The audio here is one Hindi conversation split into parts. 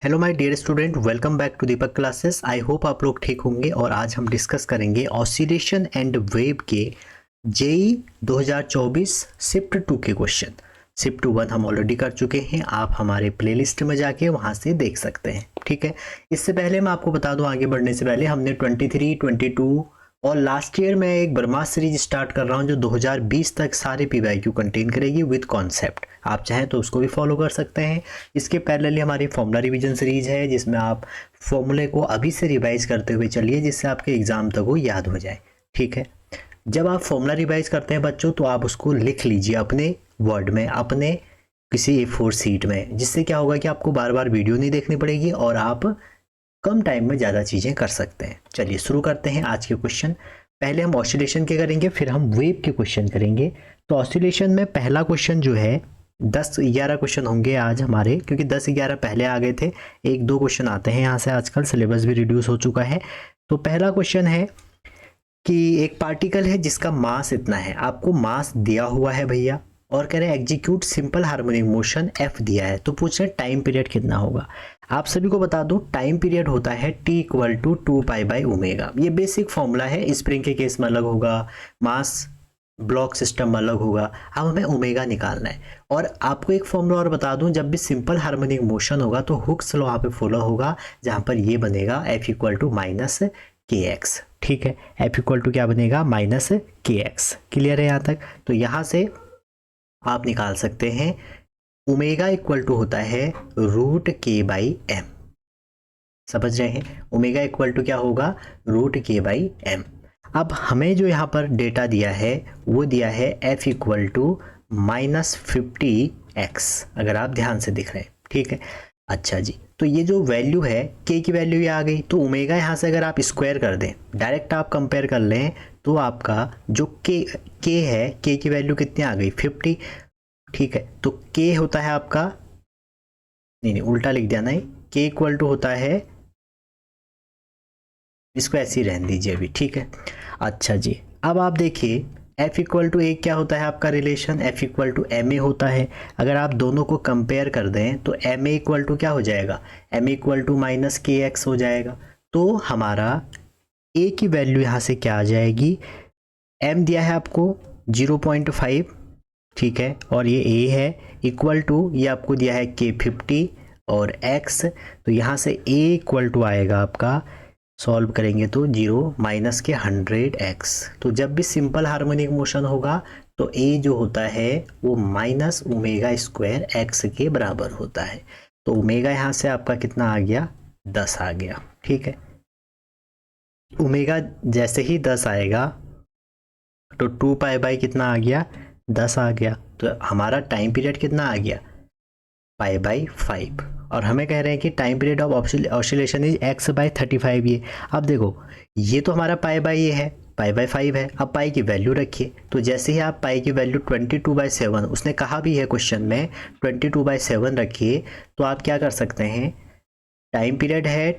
Hello my dear student, welcome back to Deepak classes. I hope आप लोग ठीक होंगे और आज हम डिस्कस करेंगे ऑसिलेशन एंड वेव के जेई 2024 शिफ्ट 2 के क्वेश्चन। शिफ्ट 1 हम ऑलरेडी कर चुके हैं, आप हमारे प्लेलिस्ट में जाके वहां से देख सकते हैं। ठीक है, इससे पहले मैं आपको बता दूं, आगे बढ़ने से पहले हमने 23, 22 और लास्ट ईयर में एक ब्रह्मास्त्र सीरीज स्टार्ट कर रहा हूं जो 2020 तक सारे पीवाईक्यू कंटेन करेगी विद कॉन्सेप्ट। आप चाहें तो उसको भी फॉलो कर सकते हैं। इसके पैरेलली हमारी फॉर्मूला रिवीजन सीरीज है जिसमें आप फॉर्मूले को अभी से रिवाइज करते हुए चलिए जिससे आपके एग्जाम तक वो याद हो जाए। ठीक है, जब आप फॉर्मूला रिवाइज करते हैं बच्चों तो आप उसको लिख लीजिए अपने वर्ड में, अपने किसी A4 सीट में, जिससे क्या होगा कि आपको बार बार वीडियो नहीं देखनी पड़ेगी और आप कम टाइम में ज़्यादा चीज़ें कर सकते हैं। चलिए शुरू करते हैं आज के क्वेश्चन। पहले हम ऑसिलेशन के करेंगे, फिर हम वेव के क्वेश्चन करेंगे। तो ऑसिलेशन में पहला क्वेश्चन जो है 10-11 क्वेश्चन होंगे आज हमारे, क्योंकि 10-11 पहले आ गए थे, 1-2 क्वेश्चन आते हैं यहाँ से, आजकल सिलेबस भी रिड्यूस हो चुका है। तो पहला क्वेश्चन है कि एक पार्टिकल है जिसका मास इतना है, आपको मास दिया हुआ है भैया, और कह रहे हैं execute simple harmonic motion F दिया है, तो पूछ रहे हैं टाइम पीरियड कितना होगा। आप सभी को बता दो टाइम पीरियड होता है T इक्वल टू 2π/ω। ये बेसिक फॉर्मूला है, स्प्रिंग के केस में अलग होगा, मास ब्लॉक सिस्टम में अलग होगा। अब हमें ओमेगा निकालना है। और आपको एक फॉर्मूला और बता दूं, जब भी सिंपल हार्मोनिक मोशन होगा तो हुक्स लॉ यहाँ पे फॉलो होगा, जहां पर ये बनेगा F इक्वल टू -kx। ठीक है, F इक्वल टू क्या बनेगा -kx। क्लियर है यहाँ तक? तो यहाँ से आप निकाल सकते हैं ओमेगा इक्वल टू होता है √k/m। समझ रहे हैं? ओमेगा इक्वल टू क्या होगा √k/m। अब हमें जो यहाँ पर डेटा दिया है वो दिया है F इक्वल टू -50x, अगर आप ध्यान से दिख रहे हैं। ठीक है, अच्छा जी, तो ये जो वैल्यू है k की वैल्यू ये आ गई, तो ओमेगा यहाँ से अगर आप स्क्वायर कर दें, डायरेक्ट आप कंपेयर कर लें, तो आपका जो k है, k की वैल्यू कितनी आ गई 50। ठीक है, तो k होता है आपका, नहीं उल्टा लिख दिया, नहीं, k इक्वल टू होता है, इसको ऐसे ही रहने दीजिए अभी। ठीक है, अच्छा जी, अब आप देखिए F इक्वल टू ए क्या होता है आपका relation, F equal to M A होता है। अगर आप दोनों को कंपेयर कर दें तो एम ए इक्वल टू क्या हो जाएगा, M A equal to -kx हो जाएगा। तो हमारा a की वैल्यू यहाँ से क्या आ जाएगी, m दिया है आपको 0.5, ठीक है, और ये a है, इक्वल टू ये आपको दिया है k 50 और x, तो यहाँ से a इक्वल टू आएगा आपका, सॉल्व करेंगे तो 0 माइनस के 100x। तो जब भी सिंपल हार्मोनिक मोशन होगा तो a जो होता है वो -ω² x के बराबर होता है। तो ओमेगा यहाँ से आपका कितना आ गया, 10 आ गया। ठीक है, ओमेगा जैसे ही 10 आएगा तो 2π कितना आ गया, 10 आ गया। तो हमारा टाइम पीरियड कितना आ गया, π/5। और हमें कह रहे हैं कि time period of oscillation is x/35। ये अब देखो, ये तो हमारा π/ये है, π/5 है। अब पाई की वैल्यू रखिए, तो जैसे ही आप पाई की वैल्यू 22/7, उसने कहा भी है क्वेश्चन में 22/7 रखिए, तो आप क्या कर सकते हैं, टाइम पीरियड है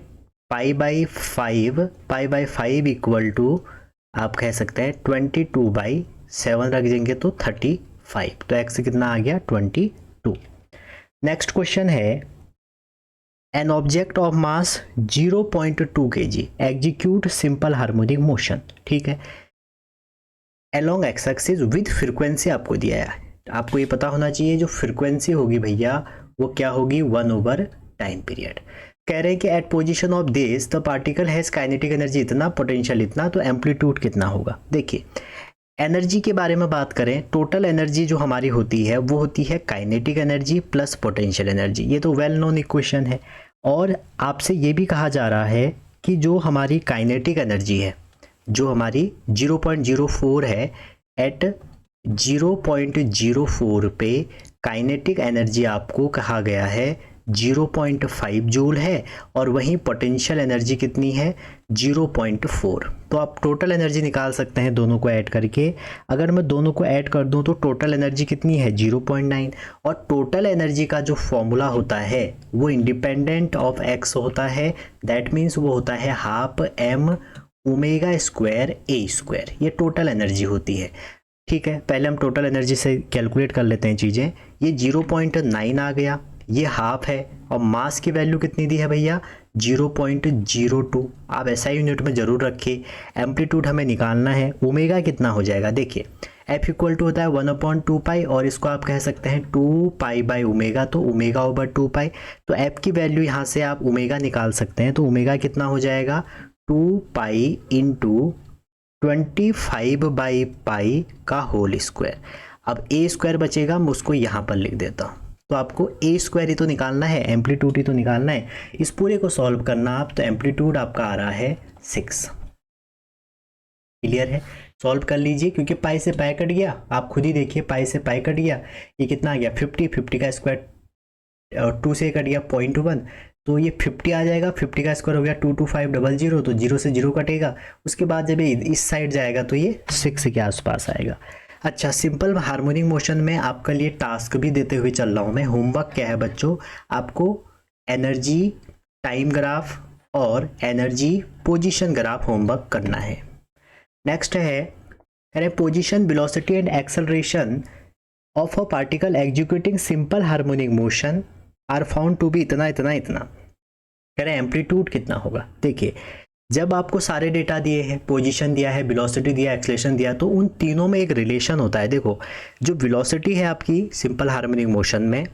π/5, π/5 इक्वल टू आप कह सकते हैं 22/7 रख देंगे तो 35। तो x कितना आ गया 22। नेक्स्ट क्वेश्चन है, an object of mass 0.2 kg execute simple harmonic motion. ठीक है, along x axis with frequency आपको दिया है। आपको ये पता होना चाहिए जो फ्रीक्वेंसी होगी भैया वो क्या होगी, 1/टाइम पीरियड। कह रहे हैं कि at position of this the particle has kinetic energy इतना, पोटेंशियल इतना, तो एम्पलीट्यूड कितना होगा। देखिए, एनर्जी के बारे में बात करें, टोटल एनर्जी जो हमारी होती है वो होती है kinetic energy plus potential energy. ये तो वेल नोन इक्वेशन है। और आपसे ये भी कहा जा रहा है कि जो हमारी काइनेटिक एनर्जी है, जो हमारी 0.04 है, एट 0.04 पे काइनेटिक एनर्जी आपको कहा गया है 0.5 जूल है, और वहीं पोटेंशियल एनर्जी कितनी है 0.4। तो आप टोटल एनर्जी निकाल सकते हैं दोनों को ऐड करके। अगर मैं दोनों को ऐड कर दूं तो टोटल एनर्जी कितनी है 0.9। और टोटल एनर्जी का जो फॉर्मूला होता है वो इंडिपेंडेंट ऑफ एक्स होता है, दैट मीन्स वो होता है ½ ω² a²। ये टोटल एनर्जी होती है। ठीक है, पहले हम टोटल एनर्जी से कैलकुलेट कर लेते हैं चीज़ें। ये 0.9 आ गया, ये हाफ है और मास की वैल्यू कितनी दी है भैया 0.02। आप ऐसा यूनिट में ज़रूर रखिए। एम्पलीट्यूड हमें निकालना है, ओमेगा कितना हो जाएगा, देखिए एफ इक्वल टू होता है 1/2 पाई और इसको आप कह सकते हैं 2 पाई बाई ओमेगा, तो ओमेगा ओवर 2 पाई। तो एफ की वैल्यू यहाँ से आप ओमेगा निकाल सकते हैं, तो ओमेगा कितना हो जाएगा 2 पाई इंटू 25 बाई पाई का होल स्क्वायर। अब ए स्क्वायर बचेगा, मैं उसको यहाँ पर लिख देता हूँ। तो आपको ए स्क्वायर ही तो निकालना है, एम्पलीट्यूड ही तो निकालना है। इस पूरे को सॉल्व करना आप, तो एम्पलीट्यूड आपका आ रहा है 6। क्लियर है, सॉल्व कर लीजिए, क्योंकि पाई से पाई कट गया, आप खुद ही देखिए पाई से पाई कट गया, ये कितना आ गया 50 का स्क्वायर और 2 से कट गया 0.1, तो ये 50 आ जाएगा। 50 का स्क्वायर हो गया 22500, तो 0 से 0 कटेगा। उसके बाद जब ये इस साइड जाएगा तो ये 6 के आसपास आएगा। अच्छा, सिंपल हार्मोनिक मोशन में आपके लिए टास्क भी देते हुए चल रहा हूँ मैं। होमवर्क क्या है बच्चों, आपको एनर्जी टाइम ग्राफ और एनर्जी पोजीशन ग्राफ होमवर्क करना है। नेक्स्ट है कह रहे position velocity and acceleration of a particle executing simple harmonic motion are found to be इतना इतना इतना। कह रहे एम्पलीट्यूड कितना होगा। देखिए, जब आपको सारे डेटा दिए हैं, पोजीशन दिया है, वेलोसिटी दिया है, एक्सेलरेशन दिया, तो उन तीनों में एक रिलेशन होता है। देखो, जो वेलोसिटी है आपकी सिंपल हार्मोनिक मोशन में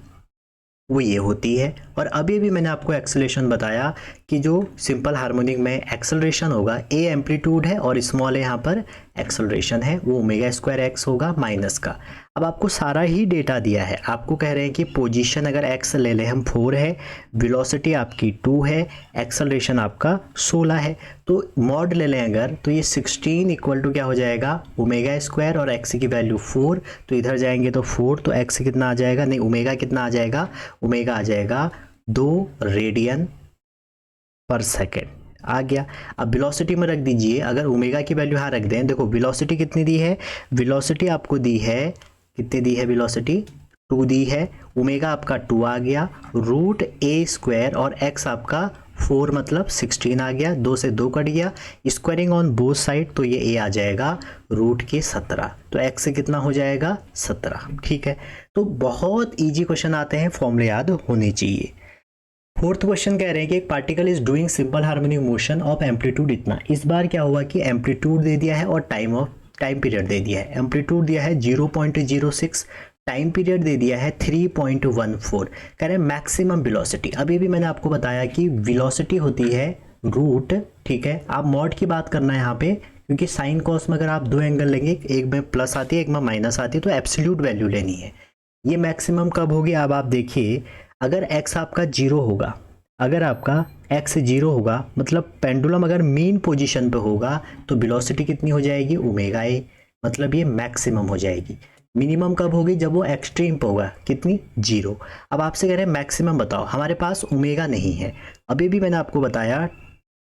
वो ये होती है, और अभी भी मैंने आपको एक्सेलरेशन बताया कि जो सिंपल हार्मोनिक में एक्सेलरेशन होगा, ए एम्पलीट्यूड है और स्मॉल ए यहाँ पर एक्सेलरेशन है, वो ओमेगा स्क्वायर एक्स होगा माइनस का। अब आपको सारा ही डेटा दिया है, आपको कह रहे हैं कि पोजीशन अगर एक्स ले लें हम 4 है, वेलोसिटी आपकी 2 है, एक्सेलरेशन आपका 16 है, तो मॉड ले लें अगर, तो ये 16 इक्वल टू क्या हो जाएगा ओमेगा स्क्वायर और एक्स की वैल्यू 4, तो इधर जाएंगे तो 4, तो एक्स कितना आ जाएगा, नहीं ओमेगा कितना आ जाएगा, ओमेगा आ जाएगा 2 रेडियन पर सेकेंड आ गया। अब वेलोसिटी में रख दीजिए, अगर ओमेगा की वैल्यू यहाँ रख दें, देखो वेलोसिटी कितनी दी है, वेलोसिटी आपको दी है, कितनी दी है वेलोसिटी 2 दी है, ओमेगा आपका 2 आ गया, रूट ए स्क्वायर और एक्स आपका 4 मतलब 16 आ गया, 2 से 2 कट गया, स्क्वायरिंग ऑन बोथ साइड, तो ये ए आ जाएगा रूट के 17, तो एक्स से कितना हो जाएगा 17। ठीक है, तो बहुत ईजी क्वेश्चन आते हैं, फॉर्मूले याद होने चाहिए। फोर्थ क्वेश्चन कह रहे हैं कि एक particle is doing simple harmonic motion of amplitude इतना। इस बार क्या हुआ कि एम्पलीट्यूड दे दिया है और टाइम पीरियड दे दिया है। एम्पलीट्यूड दिया है 0.06, टाइम पीरियड दे दिया है 3.14। कह रहे हैं मैक्सिमम वेलोसिटी। अभी भी मैंने आपको बताया कि वेलोसिटी होती है रूट, ठीक है, आप मॉड की बात करना है यहाँ पे, क्योंकि साइन कॉस में अगर आप दो एंगल लेंगे, एक में प्लस आती है एक में माइनस आती है, तो एब्सोल्यूट वैल्यू लेनी है। ये मैक्सिमम कब होगी, अब आप देखिए, अगर x आपका 0 होगा, अगर आपका x 0 होगा, मतलब पेंडुलम अगर मीन पोजीशन पे होगा, तो वेलोसिटी कितनी हो जाएगी ओमेगा ए, मतलब ये मैक्सिमम हो जाएगी। मिनिमम कब होगी, जब वो एक्सट्रीम पे होगा, कितनी 0। अब आपसे कह रहे हैं मैक्सिमम बताओ, हमारे पास ओमेगा नहीं है। अभी भी मैंने आपको बताया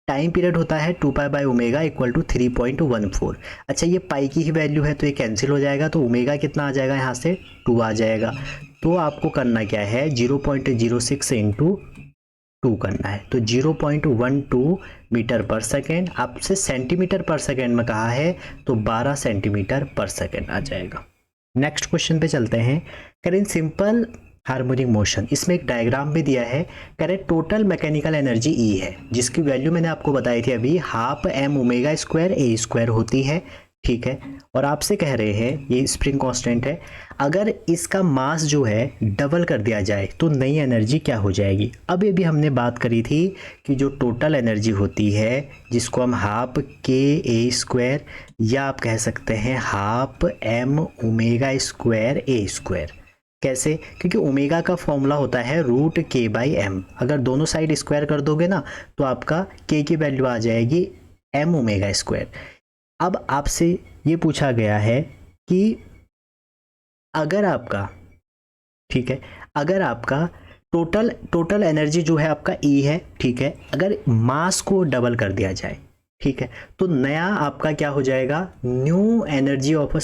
टाइम पीरियड होता है 2 pi by omega equal to 3.14। अच्छा, ये पाई की ही वैल्यू है तो ये कैंसिल हो जाएगा, तो ओमेगा कितना आ जाएगा, यहाँ से 2 आ जाएगा। तो आपको करना क्या है, 0.06 इंटू 2 करना है, तो 0.12 मीटर पर सेकेंड। आपसे सेंटीमीटर पर सेकेंड में कहा है, तो 12 सेंटीमीटर पर सेकेंड आ जाएगा। नेक्स्ट क्वेश्चन पे चलते हैं। करें सिंपल हार्मोनिक मोशन, इसमें एक डायग्राम भी दिया है। करें टोटल मैकेनिकल एनर्जी ई है, जिसकी वैल्यू मैंने आपको बताई थी अभी, हाफ एम ओमेगा स्क्वायर ए स्क्वायर होती है, ठीक है। और आपसे कह रहे हैं ये स्प्रिंग कांस्टेंट है, अगर इसका मास जो है डबल कर दिया जाए तो नई एनर्जी क्या हो जाएगी। अब ये भी हमने बात करी थी कि जो टोटल एनर्जी होती है, जिसको हम हाफ के ए स्क्वायर या आप कह सकते हैं हाफ एम ओमेगा स्क्वायर ए स्क्वायर। कैसे, क्योंकि ओमेगा का फॉर्मूला होता है रूट के बाई एम। अगर दोनों साइड स्क्वायर कर दोगे ना, तो आपका के की वैल्यू आ जाएगी एम ओमेगा स्क्वायर। अब आपसे ये पूछा गया है कि अगर आपका, ठीक है, अगर आपका टोटल एनर्जी जो है आपका ई है, ठीक है, अगर मास को डबल कर दिया जाए, ठीक है, तो नया आपका क्या हो जाएगा, new energy of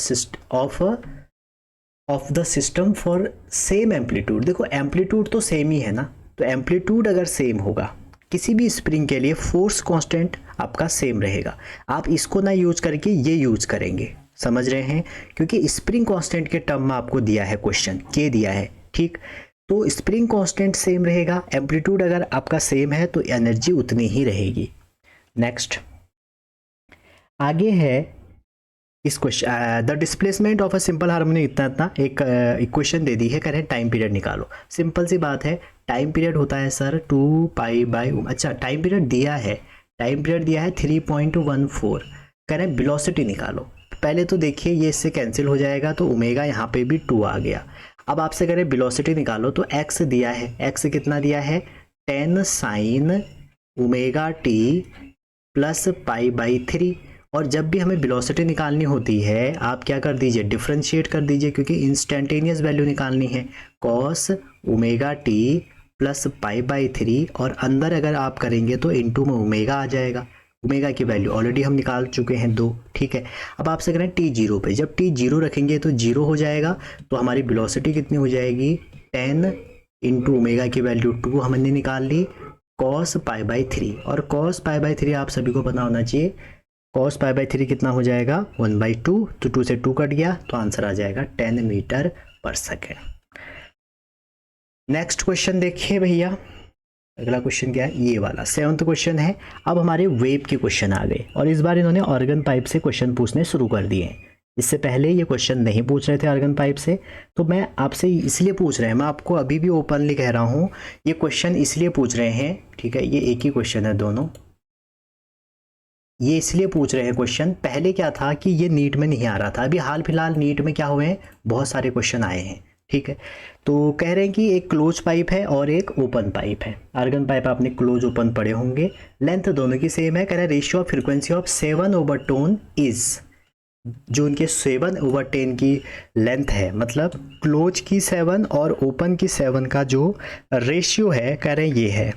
the system for same amplitude. देखो एम्पलीट्यूड तो सेम ही है ना, तो एम्पलीट्यूड अगर सेम होगा, किसी भी स्प्रिंग के लिए फोर्स कांस्टेंट आपका सेम रहेगा। आप इसको ना यूज करके ये यूज करेंगे, समझ रहे हैं, क्योंकि स्प्रिंग कांस्टेंट के टर्म में आपको दिया है क्वेश्चन, के दिया है, ठीक। तो स्प्रिंग कांस्टेंट सेम रहेगा, एम्पलीट्यूड अगर आपका सेम है तो एनर्जी उतनी ही रहेगी। नेक्स्ट आगे है इस question, the displacement of a simple harmonic इतना एक इक्वेशन दे दी है, कह रहे हैं टाइम पीरियड निकालो। सिंपल सी बात है, टाइम पीरियड होता है सर 2 पाई बाई, अच्छा टाइम पीरियड दिया है, टाइम पीरियड दिया है 3.14, कह रहे हैं वेलोसिटी निकालो। पहले तो देखिए ये इससे कैंसिल हो जाएगा तो ओमेगा यहाँ पे भी 2 आ गया। अब आपसे कह रहे हैं वेलोसिटी निकालो, तो x दिया है, x कितना दिया है 10 sine omega T plus pi by 3। और जब भी हमें वेलोसिटी निकालनी होती है आप क्या कर दीजिए, डिफरेंशिएट कर दीजिए, क्योंकि इंस्टेंटेनियस वैल्यू निकालनी है। Cos omega T plus pi by 3, और अंदर अगर आप करेंगे तो इनटू में ओमेगा आ जाएगा। ओमेगा की वैल्यू ऑलरेडी हम निकाल चुके हैं 2, ठीक है। अब आपसे करें टी जीरो पे, जब टी जीरो रखेंगे तो जीरो हो जाएगा, तो हमारी वेलोसिटी कितनी हो जाएगी 10 इंटू ओमेगा की वैल्यू 2 हमने निकाल ली, कॉस पाई बाई 3। और कॉस पाई बाई 3 आप सभी को पता होना चाहिए, कॉस पाई बाई 3 कितना हो जाएगा 1/2, तो 2 से 2 कट गया तो आंसर आ जाएगा 10 मीटर पर सेकेंड। नेक्स्ट क्वेश्चन देखिए भैया, अगला क्वेश्चन क्या है, ये वाला 7th क्वेश्चन है। अब हमारे वेव के क्वेश्चन आ गए और इस बार इन्होंने ऑर्गन पाइप से क्वेश्चन पूछने शुरू कर दिए हैं। इससे पहले ये क्वेश्चन नहीं पूछ रहे थे ऑर्गन पाइप से, तो मैं आपसे इसलिए पूछ रहे हैं, मैं आपको अभी भी ओपनली कह रहा हूँ ये क्वेश्चन इसलिए पूछ रहे हैं, ठीक है। ये एक ही क्वेश्चन है दोनों, ये इसलिए पूछ रहे हैं क्वेश्चन। पहले क्या था कि ये नीट में नहीं आ रहा था, अभी हाल फिलहाल नीट में क्या हुए हैं, बहुत सारे क्वेश्चन आए हैं, ठीक है। तो कह रहे हैं कि एक क्लोज पाइप है और एक ओपन पाइप है। आर्गन पाइप आपने क्लोज ओपन पढ़े होंगे, लेंथ दोनों की सेम है। कह रहे हैं ratio of frequency of 7/10 is, जो उनके 7/10 की लेंथ है, मतलब क्लोज की 7 और ओपन की 7 का जो रेशियो है, कह रहे हैं ये है।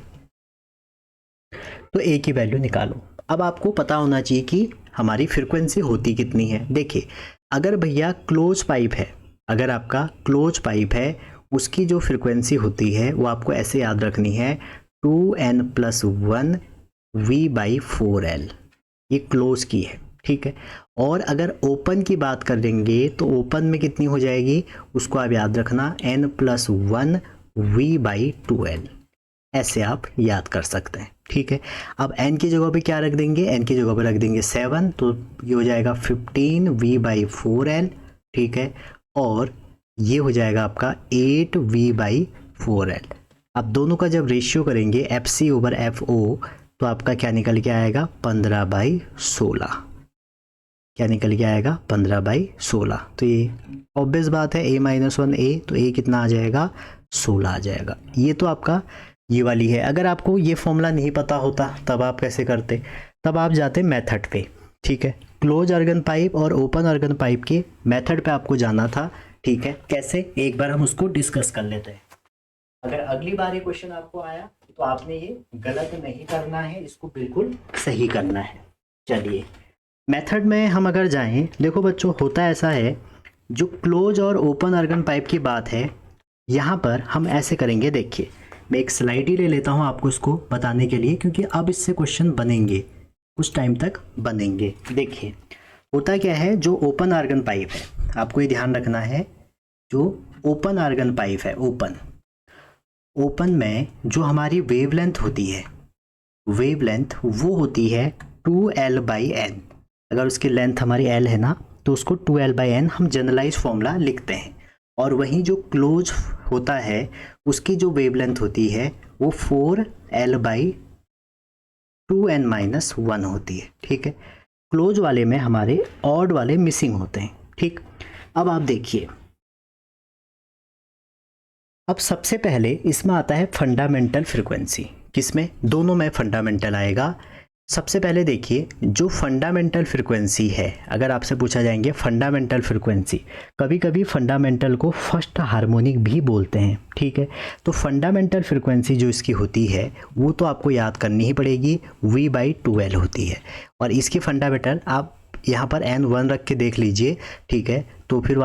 तो ए की वैल्यू निकालो। अब आपको पता होना चाहिए कि हमारी फ्रीक्वेंसी होती कितनी है। देखिए अगर भैया क्लोज पाइप है, अगर आपका क्लोज पाइप है, उसकी जो फ्रीक्वेंसी होती है वो आपको ऐसे याद रखनी है 2n+1 v/4l, ये क्लोज की है, ठीक है। और अगर ओपन की बात करेंगे तो ओपन में कितनी हो जाएगी, उसको आप याद रखना n+1 v/2l, ऐसे आप याद कर सकते हैं, ठीक है। अब n की जगह पे क्या रख देंगे, n की जगह पे रख देंगे 7, तो ये हो जाएगा 15 v/4l, ठीक है। और ये हो जाएगा आपका 8 v/4l। अब दोनों का जब रेशियो करेंगे FC/FO तो आपका क्या निकल के आएगा 15/16, क्या निकल के आएगा 15/16। तो ये ऑब्वियस बात है a-1 a, तो a कितना आ जाएगा 16 आ जाएगा। ये तो आपका ये वाली है। अगर आपको ये फॉर्मूला नहीं पता होता तब आप कैसे करते, तब आप जाते मेथड पे, ठीक है। क्लोज आर्गन पाइप और ओपन आर्गन पाइप के मेथड पे आपको जाना था, ठीक है। कैसे, एक बार हम उसको डिस्कस कर लेते हैं। अगर अगली बार ये क्वेश्चन आपको आया तो आपने ये गलत नहीं करना है, इसको बिल्कुल सही करना है। चलिए मेथड में हम अगर जाएं, देखो बच्चों होता ऐसा है, जो क्लोज और ओपन आर्गन पाइप की बात है यहाँ पर हम ऐसे करेंगे। देखिए मैं एक स्लाइड ही ले लेता हूँ आपको इसको बताने के लिए, क्योंकि अब इससे क्वेश्चन बनेंगे, कुछ टाइम तक बनेंगे। देखिए होता क्या है, जो ओपन आर्गन पाइप है, आपको ये ध्यान रखना है, जो ओपन आर्गन पाइप है, ओपन में जो हमारी वेवलेंथ होती है, वेवलेंथ वो होती है 2l/n। अगर उसकी लेंथ हमारी l है ना, तो उसको 2l/n हम जनरलाइज फॉर्मूला लिखते हैं। और वहीं जो क्लोज होता है उसकी जो वेवलेंथ होती है वो 4l/2n-1 होती है, ठीक है। क्लोज वाले में हमारे ऑड वाले मिसिंग होते हैं, ठीक। अब आप देखिए, अब सबसे पहले इसमें आता है फंडामेंटल फ्रीक्वेंसी, किसमें, दोनों में फंडामेंटल आएगा। सबसे पहले देखिए जो फंडामेंटल फ्रीक्वेंसी है, अगर आपसे पूछा जाएंगे फंडामेंटल फ्रीक्वेंसी, कभी कभी फंडामेंटल को फर्स्ट हार्मोनिक भी बोलते हैं, ठीक है। तो फंडामेंटल फ्रीक्वेंसी जो इसकी होती है वो तो आपको याद करनी ही पड़ेगी, v/2l होती है। और इसकी फंडामेंटल आप यहाँ पर n1 रख के देख लीजिए, ठीक है। तो फिर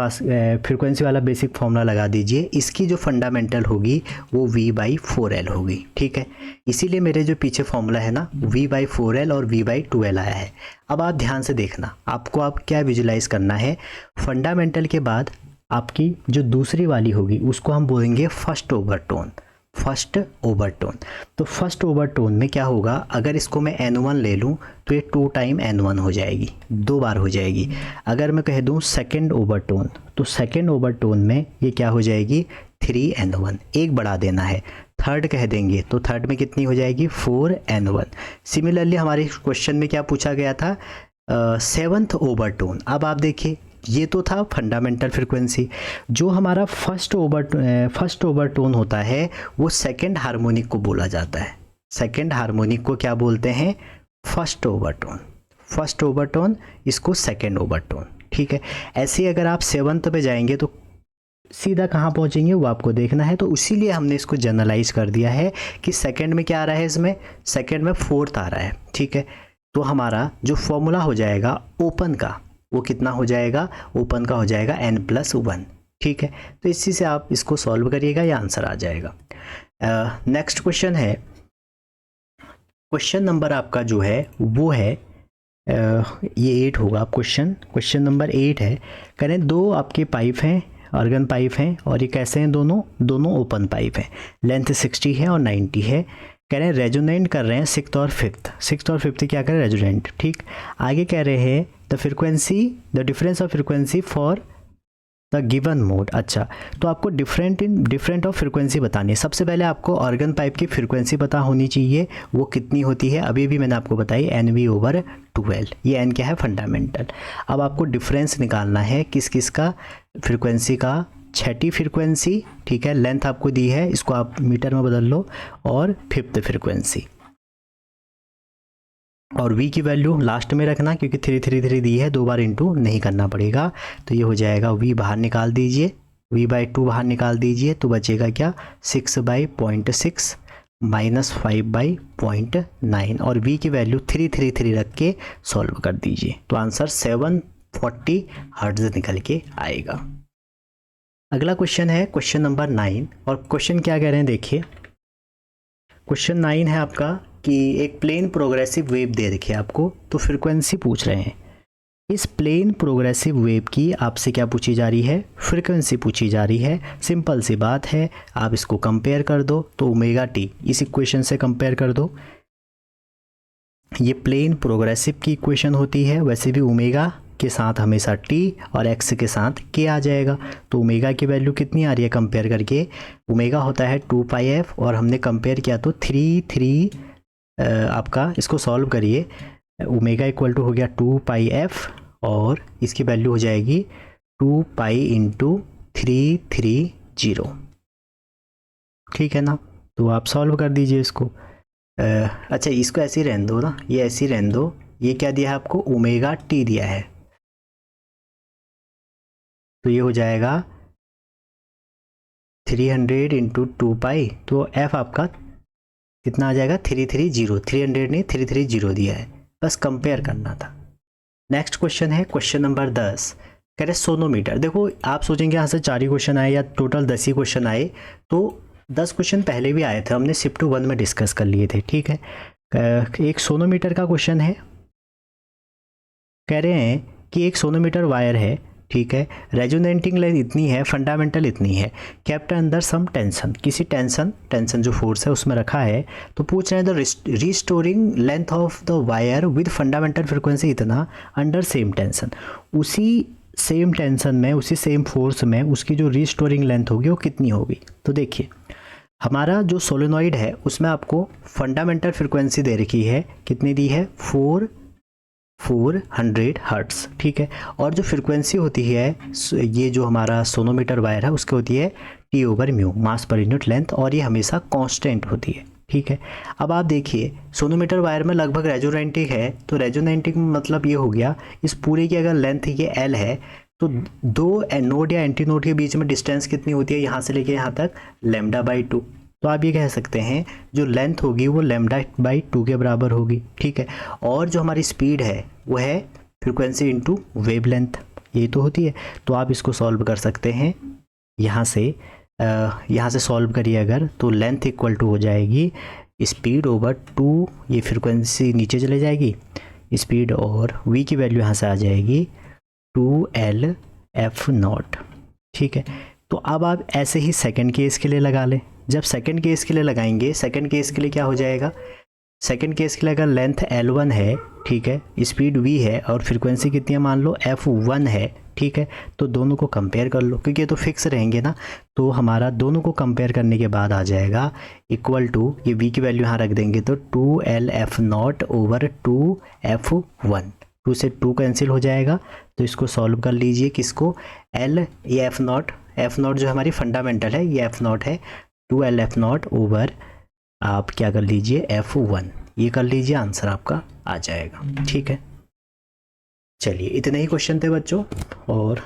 फ्रीक्वेंसी वाला बेसिक फॉर्मूला लगा दीजिए, इसकी जो फंडामेंटल होगी वो v/4l होगी, ठीक है। इसीलिए मेरे जो पीछे फॉर्मूला है ना, v/4l और v/2l आया है। अब आप ध्यान से देखना, आपको आप क्या विजुलाइज करना है, फंडामेंटल के बाद आपकी जो दूसरी वाली होगी उसको हम बोलेंगे फर्स्ट ओवरटोन। फर्स्ट ओवरटोन, तो फर्स्ट ओवरटोन में क्या होगा, अगर इसको मैं N1 ले लूँ तो ये 2 टाइम N1 हो जाएगी, 2 बार हो जाएगी। अगर मैं कह दूँ सेकेंड ओवरटोन, तो सेकेंड ओवरटोन में ये क्या हो जाएगी 3N1, एक बढ़ा देना है। थर्ड कह देंगे तो थर्ड में कितनी हो जाएगी 4N1। सिमिलरली हमारे क्वेश्चन में क्या पूछा गया था, सेवन्थ ओवरटोन। अब आप देखिए ये तो था फंडामेंटल फ्रीक्वेंसी, जो हमारा फर्स्ट ओवरटोन होता है वो सेकंड हार्मोनिक को बोला जाता है। सेकंड हार्मोनिक को क्या बोलते हैं, फर्स्ट ओवरटोन। फर्स्ट ओवरटोन, इसको सेकंड ओवरटोन, ठीक है। ऐसे ही अगर आप सेवन्थ पे जाएंगे तो सीधा कहाँ पहुँचेंगे वो आपको देखना है, तो इसीलिए हमने इसको जनरलाइज कर दिया है कि सेकंड में क्या आ रहा है, इसमें सेकंड में फोर्थ आ रहा है, ठीक है। तो हमारा जो फॉर्मूला हो जाएगा ओपन का, वो कितना हो जाएगा, ओपन का हो जाएगा n+1, ठीक है। तो इसी से आप इसको सॉल्व करिएगा, ये आंसर आ जाएगा। नेक्स्ट क्वेश्चन है, क्वेश्चन नंबर आपका जो है वो है ये 8 होगा क्वेश्चन नंबर 8 है। करें दो आपके पाइप हैं, ऑर्गन पाइप हैं, और ये कैसे हैं, दोनों ओपन पाइप हैं, लेंथ 60 है और 90 है। कह रहे हैं रेजोनेंट कर रहे हैं सिक्स्थ और फिफ्थ क्या करें, रेजोनेंट, ठीक। आगे कह रहे हैं the difference of frequency for the given mode. अच्छा, तो आपको डिफरेंट ऑफ फ्रिक्वेंसी बतानी है। सबसे पहले आपको ऑर्गन पाइप की फ्रिक्वेंसी पता होनी चाहिए, वो कितनी होती है, अभी भी मैंने आपको बताई NV/12। ये n क्या है, फंडामेंटल। अब आपको डिफरेंस निकालना है किस किस का, फ्रिक्वेंसी का, छठी फ्रिक्वेंसी, ठीक है, लेंथ आपको दी है, इसको आप मीटर में बदल लो, और फिफ्थ फ्रिक्वेंसी, और v की वैल्यू लास्ट में रखना क्योंकि 3 दी है, 2 बार इंटू नहीं करना पड़ेगा। तो ये हो जाएगा v बाहर निकाल दीजिए, v/2 बाहर निकाल दीजिए, तो बचेगा क्या 6/0.6 -5/0.9, और v की वैल्यू 333 रख के सॉल्व कर दीजिए, तो आंसर 740 हर्ट्ज निकल के आएगा। अगला क्वेश्चन है क्वेश्चन नंबर 9, और क्वेश्चन क्या कह रहे हैं देखिए। क्वेश्चन 9 है आपका कि एक प्लेन प्रोग्रेसिव वेव दे रखी है आपको, तो फ्रीक्वेंसी पूछ रहे हैं। इस प्लेन प्रोग्रेसिव वेव की आपसे क्या पूछी जा रही है, फ्रीक्वेंसी पूछी जा रही है। सिंपल सी बात है, आप इसको कंपेयर कर दो, तो ω/t इस इक्वेशन से कंपेयर कर दो। ये प्लेन प्रोग्रेसिव की इक्वेशन होती है, वैसे भी ओमेगा के साथ हमेशा t और x के साथ k आ जाएगा। तो ओमेगा की वैल्यू कितनी आ रही है कंपेयर करके, ओमेगा होता है 2πf, और हमने कंपेयर किया तो 3 आपका, इसको सॉल्व करिए, ओमेगा इक्वल टू हो गया 2πf, और इसकी वैल्यू हो जाएगी 2π × 330, ठीक है ना। तो आप सॉल्व कर दीजिए इसको। अच्छा, इसको ऐसे ही रहने दो ना, ये ऐसे ही रहने दो। ये क्या दिया है आपको, ω/t दिया है, तो ये हो जाएगा 300 × 2π, तो f आपका कितना आ जाएगा 330, 300 नहीं 330 दिया है, बस कंपेयर करना था। नेक्स्ट क्वेश्चन है क्वेश्चन नंबर 10, कह रहे सोनोमीटर। देखो आप सोचेंगे यहाँ से 4 ही क्वेश्चन आए या टोटल 10 ही क्वेश्चन आए, तो 10 क्वेश्चन पहले भी आए थे, हमने शिफ्ट 1 में डिस्कस कर लिए थे, ठीक है। एक सोनोमीटर का क्वेश्चन है, कह रहे हैं कि एक सोनोमीटर वायर है, ठीक है, रेजोनेटिंग लेंथ इतनी है, फंडामेंटल इतनी है, कैप्ट अंडर सम टेंशन, किसी टेंशन जो फोर्स है उसमें रखा है। तो पूछ रहे हैं the restoring length of the wire with fundamental frequency इतना अंडर सेम टेंशन, उसी सेम टेंशन में, उसी सेम फोर्स में उसकी जो रिस्टोरिंग लेंथ होगी वो कितनी होगी। तो देखिए हमारा जो सोलेनॉइड है उसमें आपको फंडामेंटल फ्रिक्वेंसी दे रखी है, कितनी दी है 400 हर्ट्स, ठीक है। और जो फ्रिक्वेंसी होती है, ये जो हमारा सोनोमीटर वायर है उसकी होती है T/μ, मास पर यूनिट लेंथ, और ये हमेशा कांस्टेंट होती है, ठीक है। अब आप देखिए सोनोमीटर वायर में लगभग रेजोनेटिंग है, तो रेजोनेटिंग मतलब ये हो गया, इस पूरे की अगर लेंथ ये L है, तो दो नोड या एंटी नोड के बीच में डिस्टेंस कितनी होती है, यहाँ से लेके यहाँ तक λ/2। तो आप ये कह सकते हैं जो लेंथ होगी वो λ/2 के बराबर होगी, ठीक है। और जो हमारी स्पीड है वो है फ्रिक्वेंसी इंटू वेव लेंथ, ये तो होती है। तो आप इसको सॉल्व कर सकते हैं, यहाँ से सॉल्व करिए अगर, तो लेंथ इक्वल टू हो जाएगी स्पीड/2, ये फ्रिक्वेंसी नीचे चले जाएगी स्पीड, और v की वैल्यू यहाँ से आ जाएगी 2L/f0, ठीक है। तो अब आप ऐसे ही सेकंड केस के लिए लगा लें। जब सेकंड केस के लिए लगाएंगे, सेकंड केस के लिए क्या हो जाएगा, सेकंड केस के लिए अगर लेंथ L1 है, ठीक है, स्पीड v है और फ्रीक्वेंसी कितनी है मान लो f1 है, ठीक है, तो दोनों को कंपेयर कर लो क्योंकि ये तो फिक्स रहेंगे ना। तो हमारा दोनों को कंपेयर करने के बाद आ जाएगा इक्वल टू, ये v की वैल्यू यहाँ रख देंगे तो 2LF0 ओवर 2F1, 2 से 2 कैंसिल हो जाएगा। तो इसको सॉल्व कर लीजिए, किसको, L, ये F0 जो हमारी फंडामेंटल है ये F0 है, 2LF0 ओवर आप क्या कर लीजिए F1, ये कर लीजिए, आंसर आपका आ जाएगा। ठीक है, चलिए इतने ही क्वेश्चन थे बच्चों और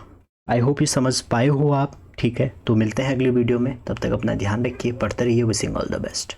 आई होप ये समझ पाए हो आप। ठीक है, तो मिलते हैं अगली वीडियो में, तब तक अपना ध्यान रखिए, पढ़ते रहिए, विशिंग ऑल द बेस्ट।